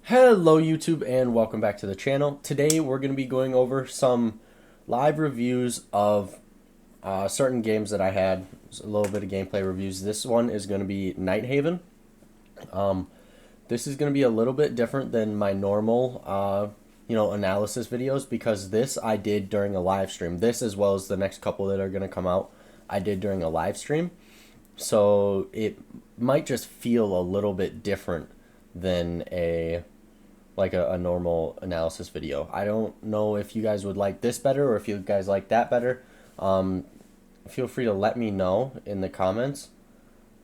Hello YouTube and welcome back to the channel. Today we're going to be going over some live reviews of certain games that I had. A little bit of gameplay reviews. This one is going to be Nighthaven. This is going to be a little bit different than my normal analysis videos, because this I did during a live stream. This, as well as the next couple that are going to come out, I did during a live stream. So it might just feel a little bit different than a normal analysis video. I don't know if you guys would like this better or if you guys like that better. Feel free to let me know in the comments,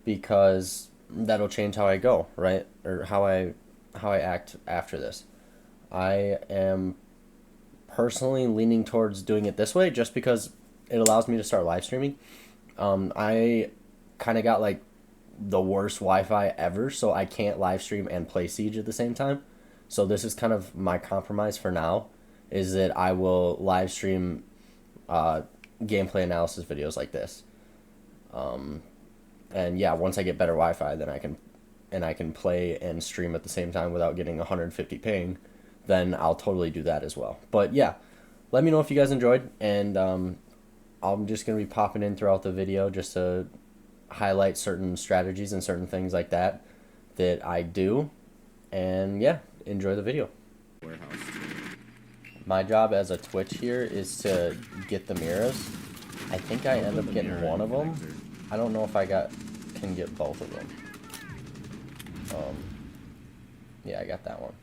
because that'll change how I go, right? Or how I act after this. I am personally leaning towards doing it this way just because it allows me to start live streaming. I kind of got like the worst Wi-Fi ever, so I can't live stream and play Siege at the same time. So this is kind of my compromise for now, is that I will live stream gameplay analysis videos like this. And yeah, once I get better Wi-Fi, then I can play and stream at the same time without getting 150 ping, then I'll totally do that as well. But yeah, let me know if you guys enjoyed, and I'm just going to be popping in throughout the video just to highlight certain strategies and certain things like that I do. And yeah, enjoy the video. Warehouse. My job as a Twitch here is to get the mirrors. I think I end up getting one of them. I don't know if I can get both of them. Yeah, I got that one,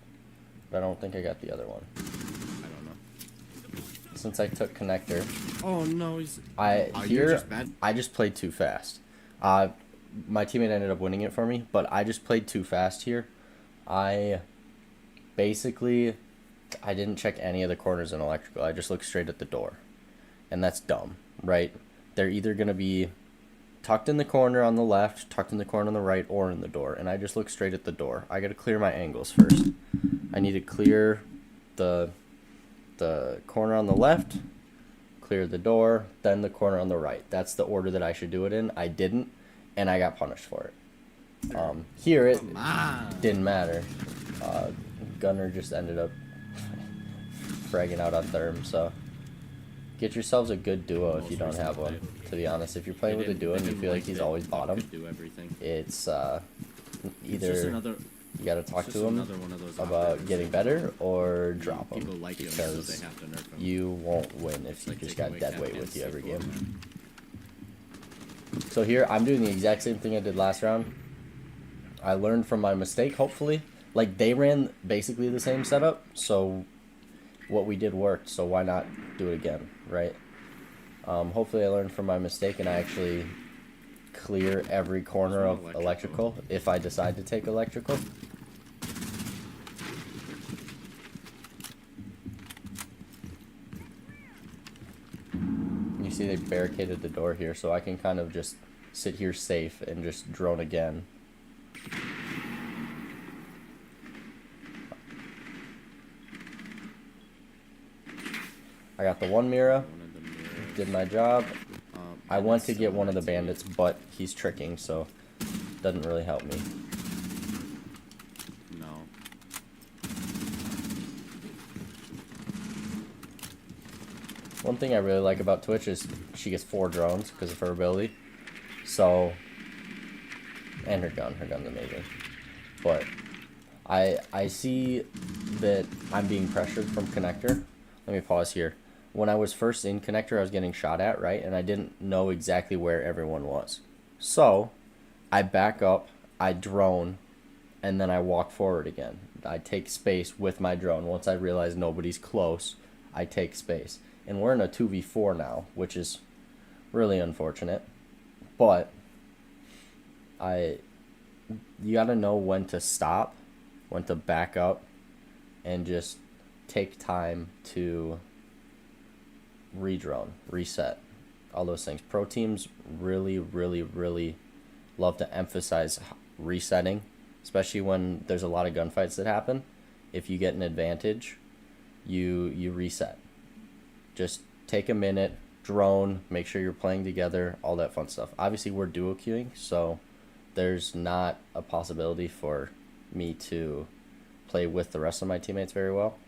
but I don't think I got the other one. I don't know. Since I took connector. Oh no, I just played too fast. My teammate ended up winning it for me, but I just played too fast here. I didn't check any of the corners in electrical. I just looked straight at the door. And that's dumb, right? They're either going to be tucked in the corner on the left, tucked in the corner on the right, or in the door. And I just looked straight at the door. I got to clear my angles first. I need to clear the corner on the left, clear the door, then the corner on the right. That's the order that I should do it in. I didn't, and I got punished for it. Here it didn't matter. Gunner just ended up fragging out on Therm, so get yourselves a good duo if you don't have one. To be honest, if you're playing with a duo and you feel like he's always bottom, it's either you gotta talk to him about getting better or drop him, because you won't win if you just got dead weight with you every game. So here I'm doing the exact same thing I did last round. I learned from my mistake, hopefully. Like, they ran basically the same setup, so what we did worked, so why not do it again, right? Hopefully I learned from my mistake and I actually clear every corner of electrical if I decide to take electrical. You see they barricaded the door here, so I can kind of just sit here safe and just drone again. I got the one mirror, did my job. I went to get one of the bandits, but he's tricking, so doesn't really help me. No. One thing I really like about Twitch is she gets 4 drones because of her ability. So, and her gun's amazing. But I see that I'm being pressured from connector. Let me pause here. When I was first in connector, I was getting shot at, right? And I didn't know exactly where everyone was. So I back up, I drone, and then I walk forward again. I take space with my drone. Once I realize nobody's close, I take space. And we're in a 2v4 now, which is really unfortunate. But you gotta know when to stop, when to back up, and just take time to redrone, reset, all those things. Pro teams really love to emphasize resetting, especially when there's a lot of gunfights that happen. If you get an advantage, you reset. Just take a minute, drone, make sure you're playing together, all that fun stuff. Obviously, we're duo queuing, so there's not a possibility for me to play with the rest of my teammates very well.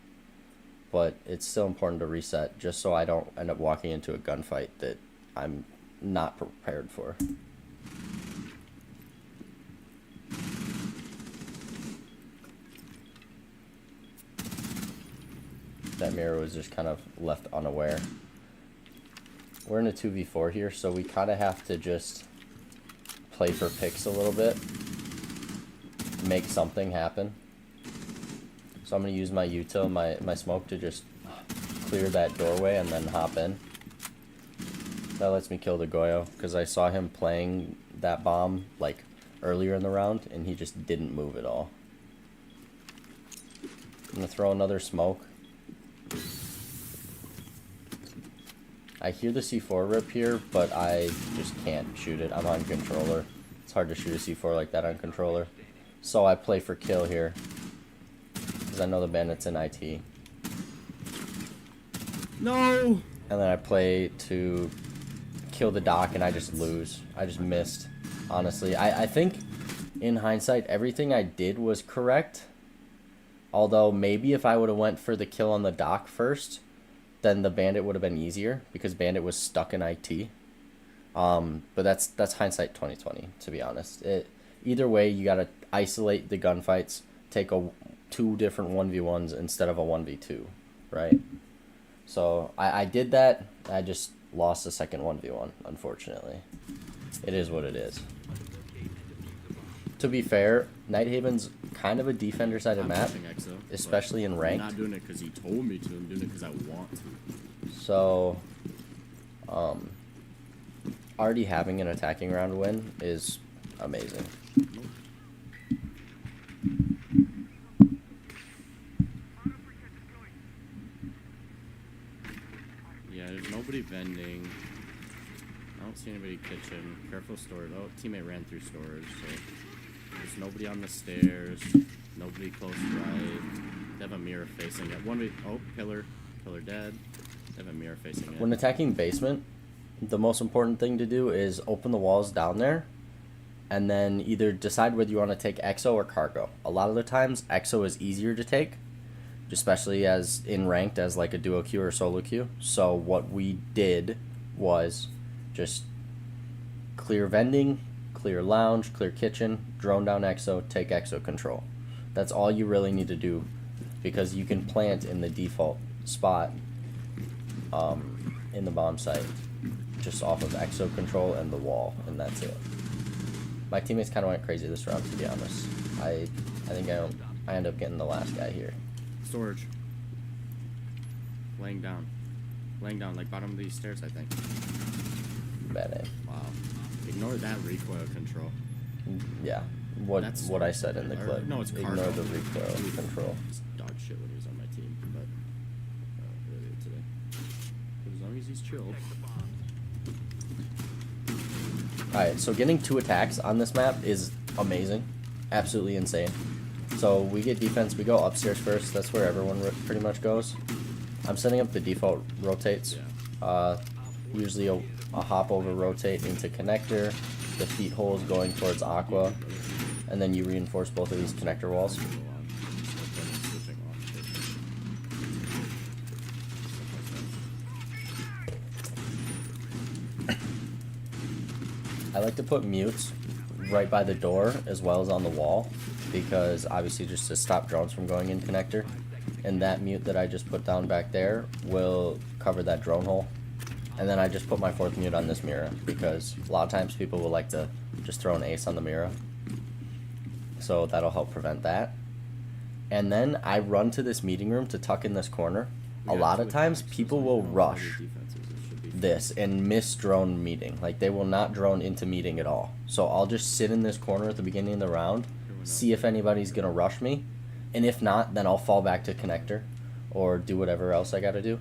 But it's still important to reset just so I don't end up walking into a gunfight that I'm not prepared for. That mirror was just kind of left unaware. We're in a 2v4 here, so we kind of have to just play for picks a little bit. Make something happen. So I'm going to use my util, my smoke to just clear that doorway and then hop in. That lets me kill the Goyo, because I saw him playing that bomb like earlier in the round, and he just didn't move at all. I'm going to throw another smoke. I hear the C4 rip here, but I just can't shoot it. I'm on controller. It's hard to shoot a C4 like that on controller. So I play for kill here, because I know the bandit's in IT. No! And then I play to kill the dock, and I just lose. I just missed, honestly. I think, in hindsight, everything I did was correct. Although, maybe if I would have went for the kill on the dock first, then the bandit would have been easier, because bandit was stuck in IT. But that's hindsight 2020, to be honest. Either way, you gotta isolate the gunfights, take two different 1v1s instead of a 1v2, right? So I did that. I just lost the second 1v1, unfortunately. It is what it is. To be fair, Nighthaven's kind of a defender-sided map, EXO, especially in ranked. I'm not doing it because he told me to. I'm doing it because I want to. So, already having an attacking round win is amazing. Nope. Yeah, there's nobody vending. I don't see anybody kitchen. Careful storage. Oh, teammate ran through storage, so there's nobody on the stairs. Nobody close right. They have a mirror facing it. Oh, pillar dead. They have a mirror facing it. When attacking basement, the most important thing to do is open the walls down there, and then either decide whether you want to take EXO or cargo. A lot of the times, EXO is easier to take, especially as in ranked as like a duo queue or solo queue. So what we did was just clear vending, clear lounge, clear kitchen, drone down EXO, take EXO control. That's all you really need to do, because you can plant in the default spot in the bomb site just off of EXO control and the wall, and that's it. My teammates kind of went crazy this round, to be honest. I think I end up getting the last guy here. Storage. Laying down, like bottom of these stairs, I think. Bad aim. Wow. Ignore that recoil control. Yeah. What I said in the clip. No, it's ignore cargo. the recoil control. He's dog shit when he was on my team, but earlier today. But as long as he's chilled. Alright, so getting 2 attacks on this map is amazing. Absolutely insane. So we get defense, we go upstairs first. That's where everyone pretty much goes. I'm setting up the default rotates. Yeah. Usually a hop over rotate into connector. The feet hole is going towards aqua. And then you reinforce both of these connector walls. I like to put mutes right by the door as well as on the wall, because obviously just to stop drones from going in connector. And that mute that I just put down back there will cover that drone hole. And then I just put my 4th mute on this mirror, because a lot of times people will like to just throw an ace on the mirror. So that'll help prevent that. And then I run to this meeting room to tuck in this corner. A lot of times people will rush this and miss drone meeting. Like, they will not drone into meeting at all. So I'll just sit in this corner at the beginning of the round, see if anybody's gonna rush me, and if not, then I'll fall back to connector or do whatever else I gotta do.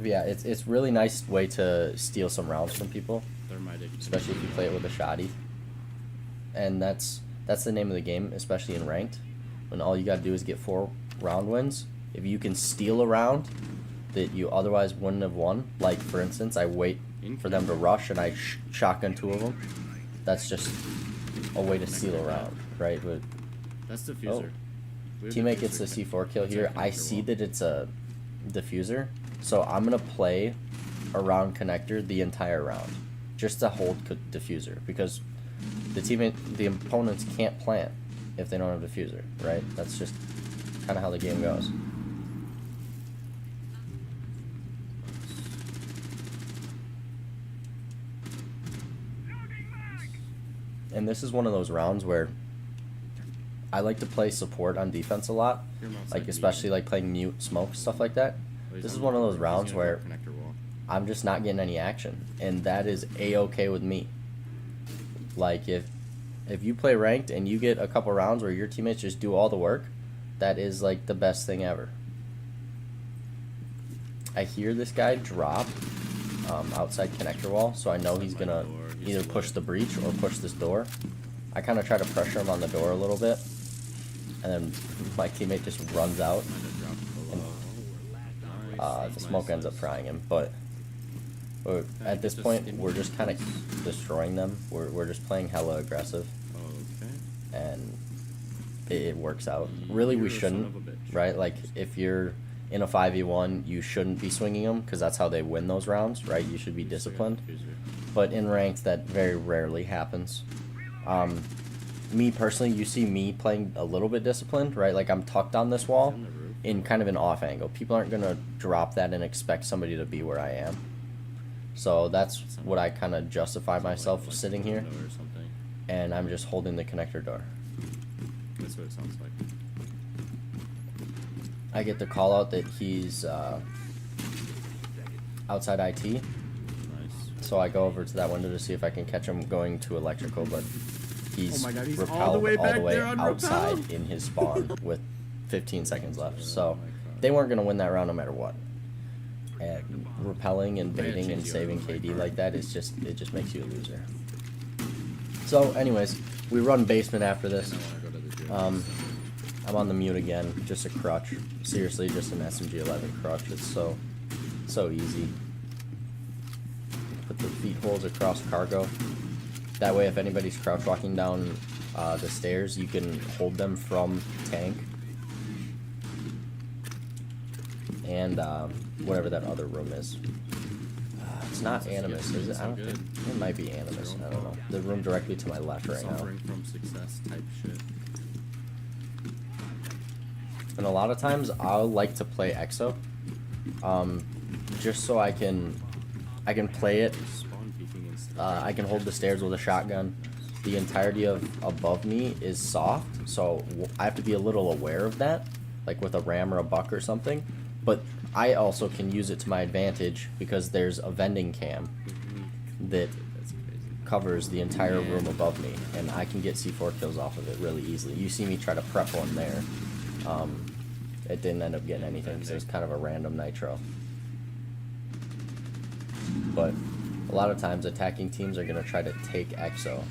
Yeah, it's really nice way to steal some rounds from people, especially if you play it with a shoddy. And that's the name of the game, especially in ranked, when all you gotta do is get 4 round wins. If you can steal a round that you otherwise wouldn't have won, like for instance, I wait for them to rush and I shotgun 2 of them, that's just a way to steal a round, right? But That's diffuser. We have Teammate gets the diffuser C4 kill That's here. our I connector see wall. that it's a diffuser, so I'm gonna play around connector the entire round, just to hold diffuser, because the opponents can't plant if they don't have diffuser, right? That's just kind of how the game goes. And this is one of those rounds where I like to play support on defense a lot, Hear him outside like B. especially like playing mute, smoke, stuff like that. Oh, he's This is on one of the- those he's rounds gonna go where connector wall. I'm just not getting any action, and that is a-okay with me. Like if you play ranked and you get a couple rounds where your teammates just do all the work, that is like the best thing ever. I hear this guy drop outside connector wall, so I know he's gonna either push the breach or push this door. I kind of try to pressure him on the door a little bit, and then my teammate just runs out. Might have dropped below. Nice. The smoke ends up frying him, but at this point we're just kind of destroying them. We're just playing hella aggressive, Okay. and it works out. Really, we You're a son shouldn't, of a bitch. right? Like if you're in a 5v1, you shouldn't be swinging them because that's how they win those rounds, right? You should be disciplined. But in ranked, that very rarely happens. Me personally, you see me playing a little bit disciplined, right? Like I'm tucked on this wall On the roof. in kind of an off angle. People aren't gonna drop that and expect somebody to be where I am. So that's what I kind of justify myself sitting here, Window or something. and I'm just holding the connector door. That's what it sounds like. I get the call out that he's outside IT, Nice. so I go over to that window to see if I can catch him going to electrical, but he's, Oh my God, he's repelled all the way back there on outside repel. in his spawn with 15 seconds left. So my God. they weren't going to win that round no matter what. And repelling and They had baiting and changed saving you out of my KD car. like that is just, it just makes you a loser. So anyways, we run basement after this. And I want to go to the gym. I'm on the mute again, just a crutch. Seriously, just an SMG-11 crutch. It's so easy. Put the feet holes across cargo. That way, if anybody's crouch walking down the stairs, you can hold them from tank. And whatever that other room is. It's not Animus, is it? I don't think. It might be Animus. I don't know. The room directly to my left right now. Suffering from success type shit. And a lot of times I'll like to play EXO, just so I can play it. Spawn peeking and stuff. I can hold the stairs with a shotgun. The entirety of above me is soft, so I have to be a little aware of that, like with a ram or a buck or something. But I also can use it to my advantage because there's a vending cam that That's crazy. covers the entire room above me, and I can get C4 kills off of it really easily. You see me try to prep one there. It didn't end up getting anything because it was kind of a random nitro. But a lot of times attacking teams are going to try to take EXO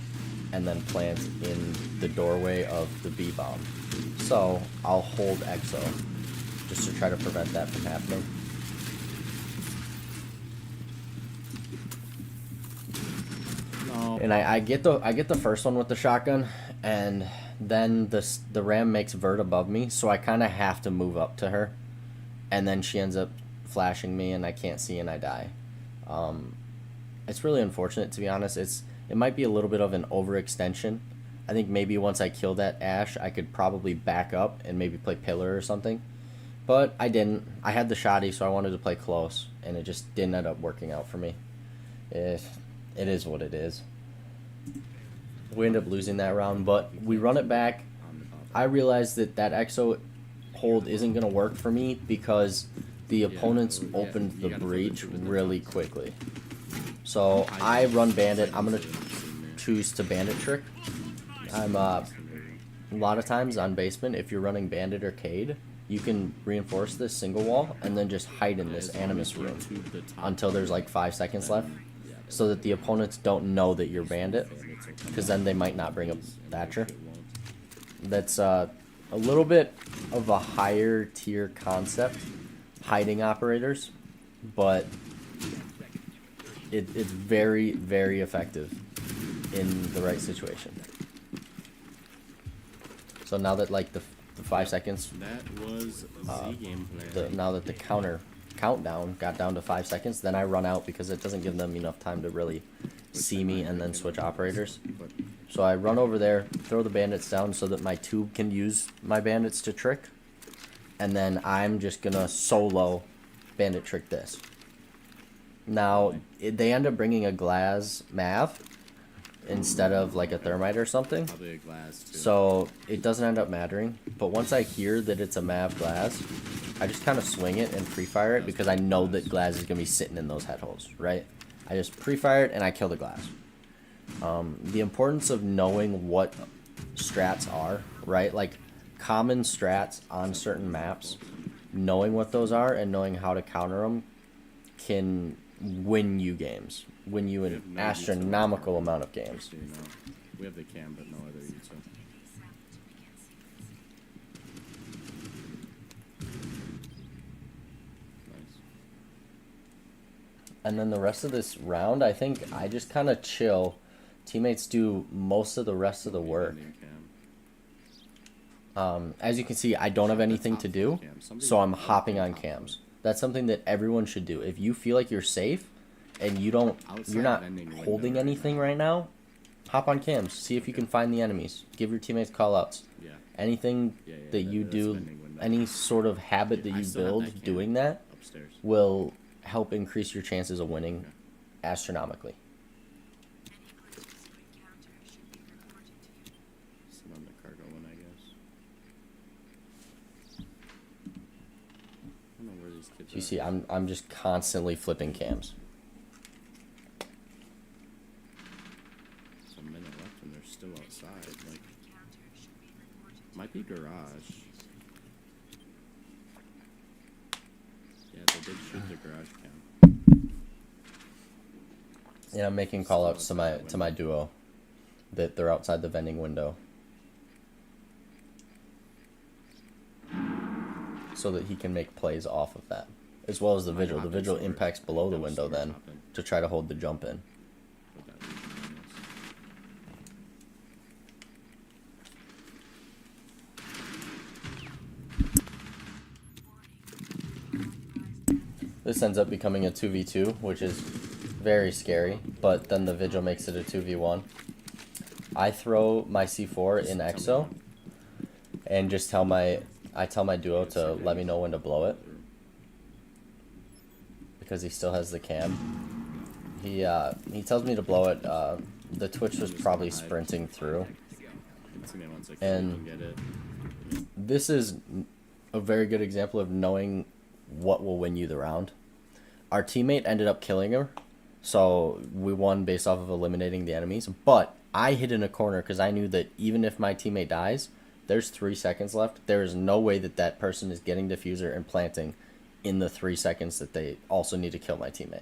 and then plant in the doorway of the B bomb. So I'll hold EXO just to try to prevent that from happening. No. And I get the first one with the shotgun, and then the ram makes vert above me, so I kind of have to move up to her, and then she ends up flashing me, and I can't see, and I die. It's really unfortunate, to be honest. It might be a little bit of an overextension. I think maybe once I kill that Ash, I could probably back up and maybe play pillar or something, but I didn't. I had the shotty, so I wanted to play close, and it just didn't end up working out for me. It is what it is. We end up losing that round, but we run it back. On the top. I realized that EXO hold isn't going to work for me because the opponents opened the you gotta flip it breach to the really top. quickly. So I run bandit. I'm going to choose to bandit trick. I'm a lot of times on basement, if you're running bandit or Cade, you can reinforce this single wall and then just hide in this Animus room until there's like 5 seconds left, so that the opponents don't know that you're bandit, because then they might not bring up Thatcher. That's a little bit of a higher tier concept, hiding operators, but it's very, very effective in the right situation. So now that like the 5 seconds, That was Z gameplay. now that the countdown got down to 5 seconds, then I run out because it doesn't give them enough time to really see me and then switch operators. But So I run over there, throw the bandits down so that my tube can use my bandits to trick, and then I'm just gonna solo bandit trick this. Now they end up bringing a glass mav instead of like a thermite or something. probably a glass too. So it doesn't end up mattering. But once I hear that it's a Mav glass, I just kind of swing it and pre-fire it because I know that glass is going to be sitting in those head holes, right? I just pre-fire it and I kill the glass. The importance of knowing what strats are, right? Like common strats on certain maps, knowing what those are and knowing how to counter them can win you games. Win you an astronomical amount of games. So, you know, we have the cam, but no other user. Nice. And then the rest of this round, I think I just kind of chill. Teammates do most of the rest of the work. As you can see, I don't have anything to do, so I'm hopping on cams. That's something that everyone should do. If you feel like you're safe and you're not holding anything right now, hop on cams. See if you can find the enemies. Give your teammates call-outs. Yeah. Anything that you do, any sort of habit that you build doing that Upstairs. will help increase your chances of winning astronomically. Sit on the cargo one, I guess. I don't know where these kids You are. see, I'm just constantly flipping cams. It's a minute left and they're still outside. Like, might be garage. Yeah, they did shoot the garage cam. Yeah, I'm making call outs to my duo that they're outside the vending window. So that he can make plays off of that. As well as the vigil. The vigil impacts below the window then to try to hold the jump in. Would that be nice? This ends up becoming a 2v2, which is very scary, but then the vigil makes it a 2v1. I throw my C4 in EXO and just tell my duo to let me know when to blow it because he still has the cam. He tells me to blow it. The Twitch was probably sprinting through, and this is a very good example of knowing what will win you the round. Our teammate ended up killing her, so we won based off of eliminating the enemies, but I hid in a corner because I knew that even if my teammate dies, there's 3 seconds left. There is no way that that person is getting diffuser and planting in the 3 seconds that they also need to kill my teammate.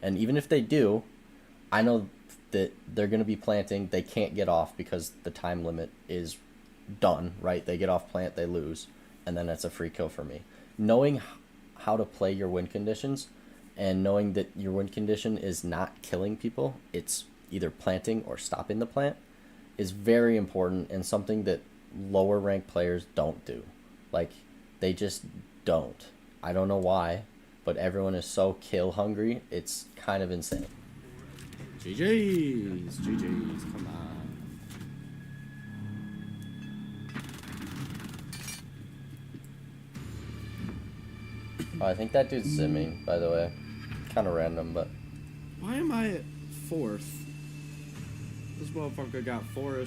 And even if they do, I know that they're going to be planting. They can't get off because the time limit is done, right? They get off plant, they lose, and then it's a free kill for me. Knowing how to play your win conditions and knowing that your win condition is not killing people, it's either planting or stopping the plant, is very important and something that lower ranked players don't do. Like, they just don't. I don't know why, but everyone is so kill hungry, it's kind of insane. GG's, come on. Oh, I think that dude's zimming, by the way. Kind of random, but... Why am I at 4th? This motherfucker got 4